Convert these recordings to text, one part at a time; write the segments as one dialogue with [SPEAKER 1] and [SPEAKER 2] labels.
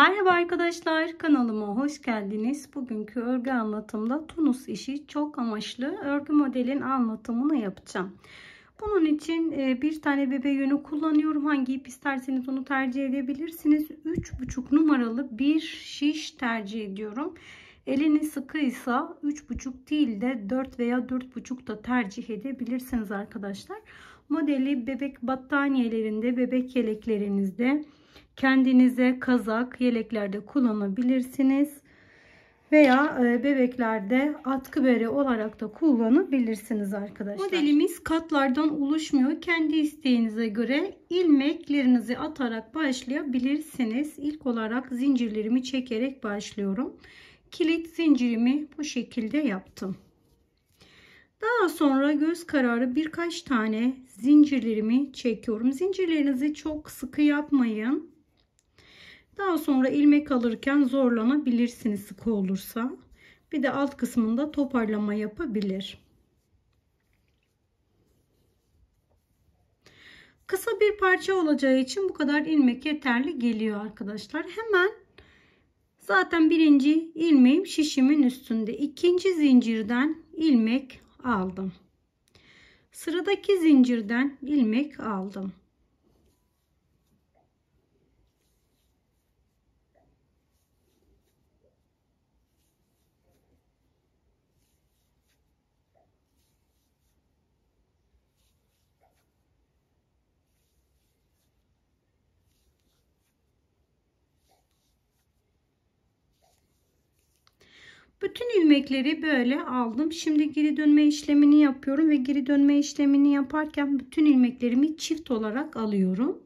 [SPEAKER 1] Merhaba arkadaşlar, kanalıma hoş geldiniz. Bugünkü örgü anlatımda Tunus işi çok amaçlı örgü modelin anlatımını yapacağım. Bunun için bir tane bebe yünü kullanıyorum. Hangi ip isterseniz onu tercih edebilirsiniz. 3,5 numaralı bir şiş tercih ediyorum. Eliniz sıkıysa 3,5 değil de 4 veya 4,5 da tercih edebilirsiniz arkadaşlar. Modeli bebek battaniyelerinde, bebek yeleklerinizde, kendinize kazak, yeleklerde kullanabilirsiniz. Veya bebeklerde atkı bere olarak da kullanabilirsiniz arkadaşlar. Modelimiz katlardan oluşmuyor. Kendi isteğinize göre ilmeklerinizi atarak başlayabilirsiniz. İlk olarak zincirlerimi çekerek başlıyorum. Kilit zincirimi bu şekilde yaptım. Daha sonra göz kararı birkaç tane zincirlerimi çekiyorum. Zincirlerinizi çok sıkı yapmayın. Daha sonra ilmek alırken zorlanabilirsiniz sıkı olursa. Bir de alt kısmında toparlama yapabilir. Kısa bir parça olacağı için bu kadar ilmek yeterli geliyor arkadaşlar. Hemen zaten birinci ilmeğim şişimin üstünde. İkinci zincirden ilmek aldım. Sıradaki zincirden ilmek aldım. Bütün ilmekleri böyle aldım. Şimdi geri dönme işlemini yapıyorum ve geri dönme işlemini yaparken bütün ilmeklerimi çift olarak alıyorum.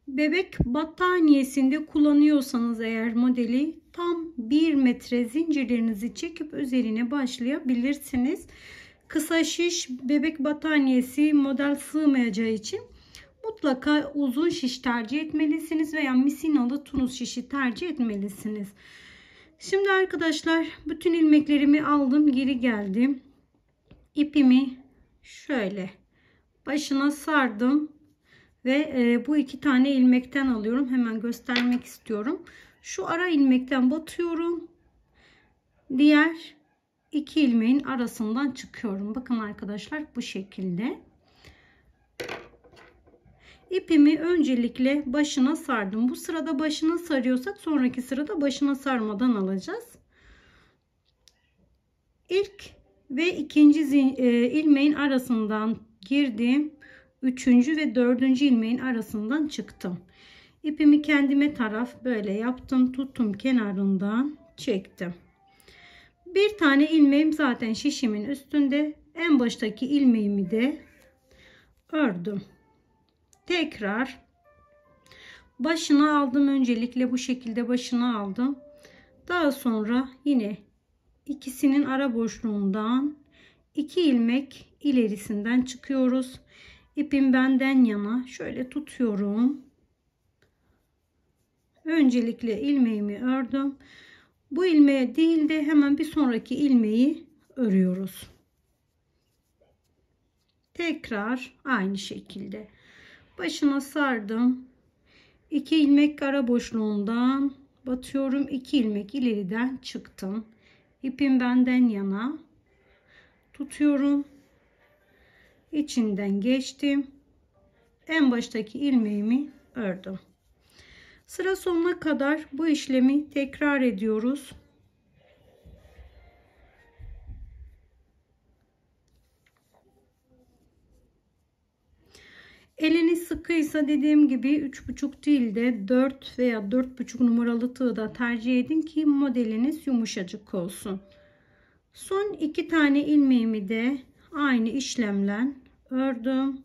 [SPEAKER 1] Bebek battaniyesinde kullanıyorsanız eğer modeli tam 1 metre zincirlerinizi çekip üzerine başlayabilirsiniz. Kısa şiş bebek battaniyesi model sığmayacağı için mutlaka uzun şiş tercih etmelisiniz veya misinalı Tunus şişi tercih etmelisiniz. Şimdi arkadaşlar bütün ilmeklerimi aldım, geri geldim. İpimi şöyle başına sardım. Ve bu iki tane ilmekten alıyorum. Hemen göstermek istiyorum. Şu ara ilmekten batıyorum. Diğer iki ilmeğin arasından çıkıyorum. Bakın arkadaşlar bu şekilde. İpimi öncelikle başına sardım. Bu sırada başına sarıyorsak sonraki sırada başına sarmadan alacağız. İlk ve ikinci ilmeğin arasından girdim. Üçüncü ve dördüncü ilmeğin arasından çıktım. İpimi kendime taraf böyle yaptım. Tuttum kenarından çektim. Bir tane ilmeğim zaten şişimin üstünde. En baştaki ilmeğimi de ördüm. Tekrar başına aldım. Öncelikle bu şekilde başına aldım. Daha sonra yine ikisinin ara boşluğundan 2 ilmek ilerisinden çıkıyoruz. İpim benden yana şöyle tutuyorum. Öncelikle ilmeğimi ördüm. Bu ilmeğe değil de hemen bir sonraki ilmeği örüyoruz. Tekrar aynı şekilde başına sardım. 2 ilmek ara boşluğundan batıyorum. 2 ilmek ileriden çıktım. İpim benden yana tutuyorum. İçinden geçtim. En baştaki ilmeğimi ördüm. Sıra sonuna kadar bu işlemi tekrar ediyoruz. Eliniz sıkıysa dediğim gibi 3,5 değil de 4 veya 4,5 numaralı tığ da tercih edin ki modeliniz yumuşacık olsun. Son 2 tane ilmeğimi de aynı işlemle ördüm.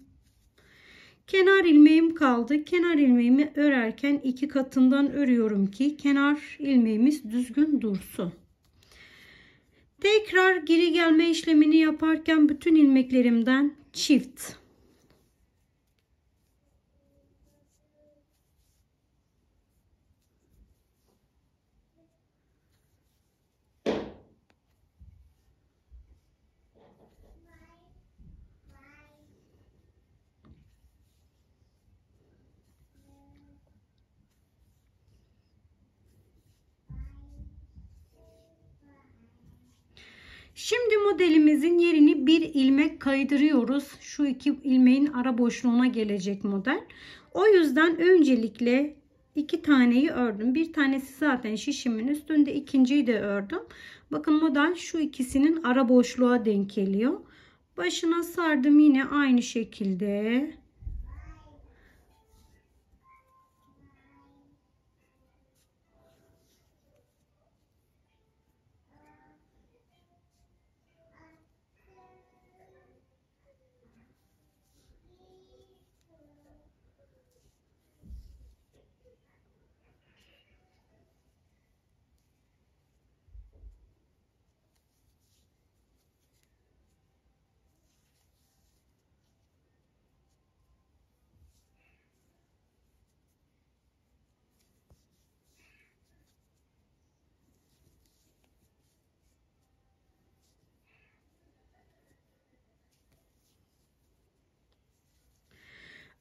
[SPEAKER 1] Kenar ilmeğim kaldı. Kenar ilmeğimi örerken 2 katından örüyorum ki kenar ilmeğimiz düzgün dursun. Tekrar geri gelme işlemini yaparken bütün ilmeklerimden çift Şimdi modelimizin yerini bir ilmek kaydırıyoruz. Şu iki ilmeğin ara boşluğuna gelecek model. O yüzden öncelikle iki taneyi ördüm. Bir tanesi zaten şişimin üstünde, ikinciyi de ördüm. Bakın model şu ikisinin ara boşluğa denk geliyor. Başına sardım yine aynı şekilde.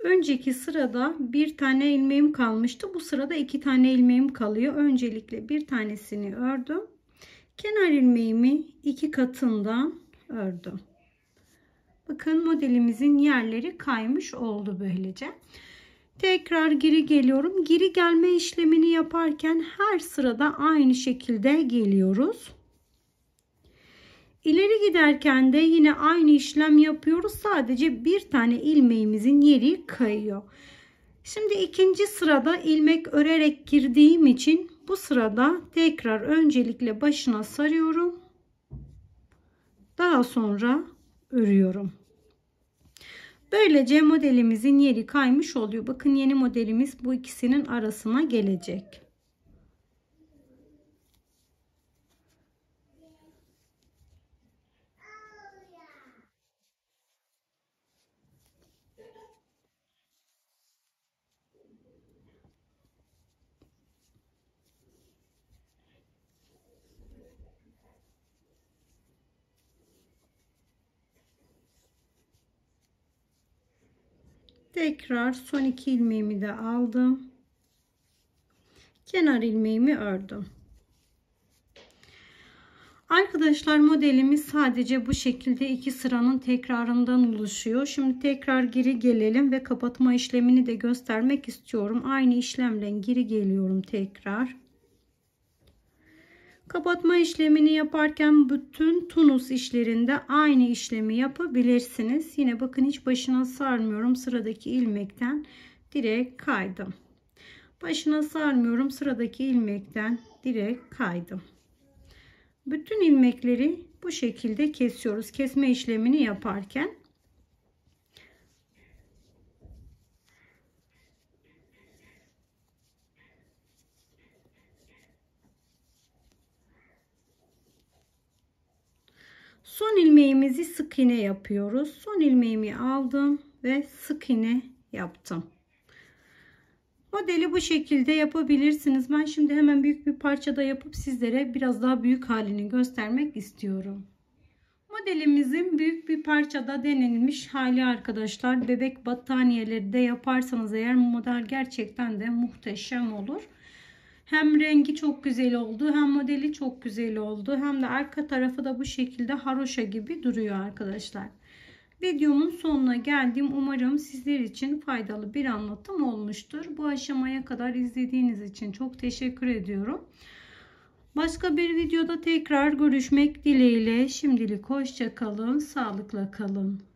[SPEAKER 1] Önceki sırada bir tane ilmeğim kalmıştı. Bu sırada iki tane ilmeğim kalıyor. Öncelikle bir tanesini ördüm. Kenar ilmeğimi iki katından ördüm. Bakın modelimizin yerleri kaymış oldu böylece. Tekrar geri geliyorum. Geri gelme işlemini yaparken her sırada aynı şekilde geliyoruz. İleri giderken de yine aynı işlem yapıyoruz. Sadece bir tane ilmeğimizin yeri kayıyor. Şimdi ikinci sırada ilmek örerek girdiğim için bu sırada tekrar öncelikle başına sarıyorum. Daha sonra örüyorum. Böylece modelimizin yeri kaymış oluyor. Bakın yeni modelimiz bu ikisinin arasına gelecek. Tekrar son iki ilmeğimi de aldım. Kenar ilmeğimi ördüm. Arkadaşlar modelimiz sadece bu şekilde iki sıranın tekrarından oluşuyor. Şimdi tekrar geri gelelim ve kapatma işlemini de göstermek istiyorum. Aynı işlemle geri geliyorum tekrar. Kapatma işlemini yaparken bütün tunus işlerinde aynı işlemi yapabilirsiniz. Yine bakın hiç başına sarmıyorum. Sıradaki ilmekten direkt kaydım. Başına sarmıyorum. Sıradaki ilmekten direkt kaydım. Bütün ilmekleri bu şekilde kesiyoruz. Kesme işlemini yaparken. Son ilmeğimizi sık iğne yapıyoruz. Son ilmeğimi aldım ve sık iğne yaptım. Modeli bu şekilde yapabilirsiniz. Ben şimdi hemen büyük bir parçada yapıp sizlere biraz daha büyük halini göstermek istiyorum. Modelimizin büyük bir parçada denenilmiş hali arkadaşlar. Bebek battaniyeleri de yaparsanız eğer model gerçekten de muhteşem olur. Hem rengi çok güzel oldu, hem modeli çok güzel oldu, hem de arka tarafı da bu şekilde haroşa gibi duruyor arkadaşlar. Videomun sonuna geldim. Umarım sizler için faydalı bir anlatım olmuştur. Bu aşamaya kadar izlediğiniz için çok teşekkür ediyorum. Başka bir videoda tekrar görüşmek dileğiyle. Şimdilik hoşça kalın, sağlıkla kalın.